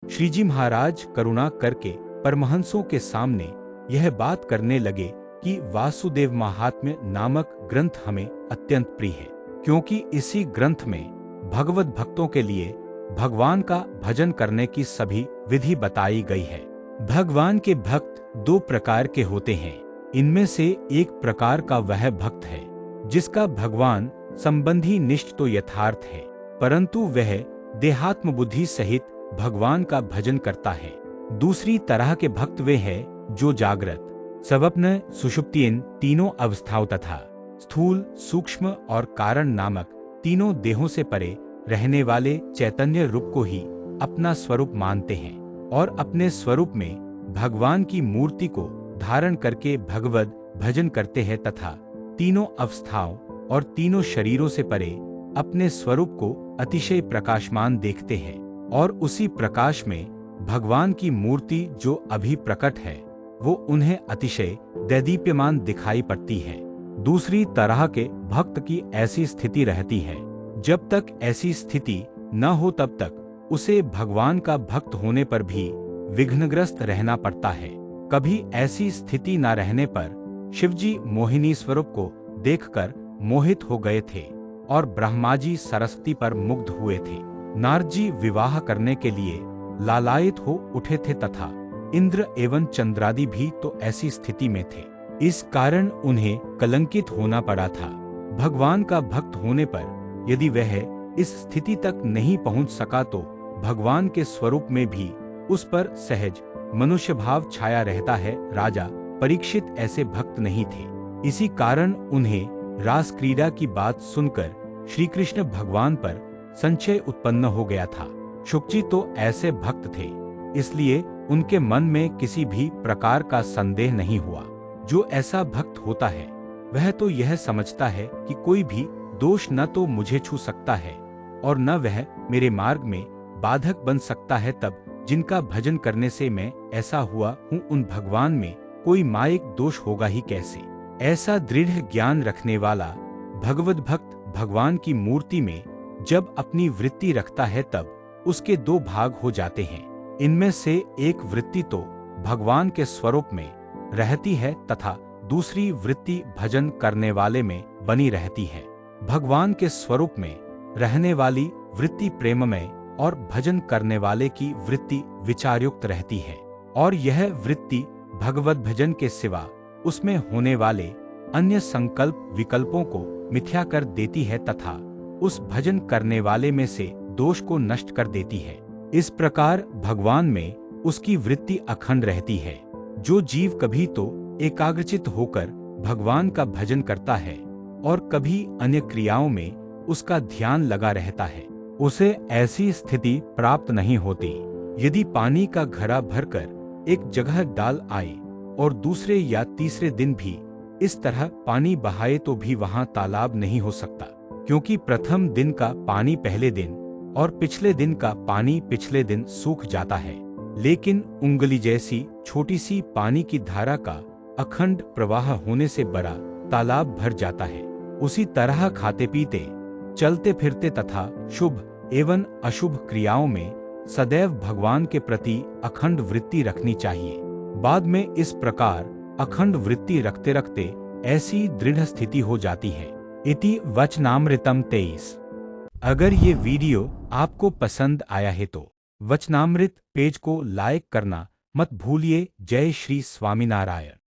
श्रीजी महाराज करुणा करके परमहंसों के सामने यह बात करने लगे कि वासुदेव महात्म्य नामक ग्रंथ हमें अत्यंत प्रिय है, क्योंकि इसी ग्रंथ में भगवत भक्तों के लिए भगवान का भजन करने की सभी विधि बताई गई है। भगवान के भक्त दो प्रकार के होते हैं। इनमें से एक प्रकार का वह भक्त है जिसका भगवान संबंधी निष्ठ तो यथार्थ है, परंतु वह देहात्म बुद्धि सहित भगवान का भजन करता है। दूसरी तरह के भक्त वे हैं जो जागृत, स्वप्न, सुषुप्ति इन तीनों अवस्थाओं तथा स्थूल, सूक्ष्म और कारण नामक तीनों देहों से परे रहने वाले चैतन्य रूप को ही अपना स्वरूप मानते हैं और अपने स्वरूप में भगवान की मूर्ति को धारण करके भगवद भजन करते हैं तथा तीनों अवस्थाओं और तीनों शरीरों से परे अपने स्वरूप को अतिशय प्रकाशमान देखते हैं और उसी प्रकाश में भगवान की मूर्ति जो अभी प्रकट है वो उन्हें अतिशय दैदीप्यमान दिखाई पड़ती है। दूसरी तरह के भक्त की ऐसी स्थिति रहती है, जब तक ऐसी स्थिति न हो तब तक उसे भगवान का भक्त होने पर भी विघ्नग्रस्त रहना पड़ता है। कभी ऐसी स्थिति न रहने पर शिवजी मोहिनी स्वरूप को देखकर मोहित हो गए थे और ब्रह्माजी सरस्वती पर मुग्ध हुए थे। नारद जी विवाह करने के लिए लालायित हो उठे थे तथा इंद्र एवं चंद्रादि भी तो ऐसी स्थिति में थे। इस कारण उन्हें कलंकित होना पड़ा था। भगवान का भक्त होने पर यदि वह इस स्थिति तक नहीं पहुंच सका तो भगवान के स्वरूप में भी उस पर सहज मनुष्य भाव छाया रहता है। राजा परीक्षित ऐसे भक्त नहीं थे, इसी कारण उन्हें रास क्रीड़ा की बात सुनकर श्री कृष्ण भगवान पर संशय उत्पन्न हो गया था। शुकजी तो ऐसे भक्त थे, इसलिए उनके मन में किसी भी प्रकार का संदेह नहीं हुआ। जो ऐसा भक्त होता है वह तो यह समझता है कि कोई भी दोष न तो मुझे छू सकता है और न वह मेरे मार्ग में बाधक बन सकता है। तब जिनका भजन करने से मैं ऐसा हुआ हूँ उन भगवान में कोई मायिक दोष होगा ही कैसे। ऐसा दृढ़ ज्ञान रखने वाला भगवद भक्त भगवान की मूर्ति में जब अपनी वृत्ति रखता है तब उसके दो भाग हो जाते हैं। इनमें से एक वृत्ति तो भगवान के स्वरूप में रहती है तथा दूसरी वृत्ति भजन करने वाले में बनी रहती है। भगवान के स्वरूप में रहने वाली वृत्ति प्रेममय और भजन करने वाले की वृत्ति विचारयुक्त रहती है और यह वृत्ति भगवत भजन के सिवा उसमें होने वाले अन्य संकल्प विकल्पों को मिथ्या कर देती है तथा उस भजन करने वाले में से दोष को नष्ट कर देती है। इस प्रकार भगवान में उसकी वृत्ति अखंड रहती है। जो जीव कभी तो एकाग्रचित होकर भगवान का भजन करता है और कभी अन्य क्रियाओं में उसका ध्यान लगा रहता है, उसे ऐसी स्थिति प्राप्त नहीं होती। यदि पानी का घड़ा भरकर एक जगह डाल आए और दूसरे या तीसरे दिन भी इस तरह पानी बहाए तो भी वहां तालाब नहीं हो सकता, क्योंकि प्रथम दिन का पानी पहले दिन और पिछले दिन का पानी पिछले दिन सूख जाता है। लेकिन उंगली जैसी छोटी सी पानी की धारा का अखंड प्रवाह होने से बड़ा तालाब भर जाता है। उसी तरह खाते पीते, चलते फिरते तथा शुभ एवं अशुभ क्रियाओं में सदैव भगवान के प्रति अखंड वृत्ति रखनी चाहिए। बाद में इस प्रकार अखंड वृत्ति रखते रखते ऐसी दृढ़ स्थिति हो जाती है। इति वचनामृतम 23। अगर ये वीडियो आपको पसंद आया है तो वचनामृत पेज को लाइक करना मत भूलिए। जय श्री स्वामीनारायण।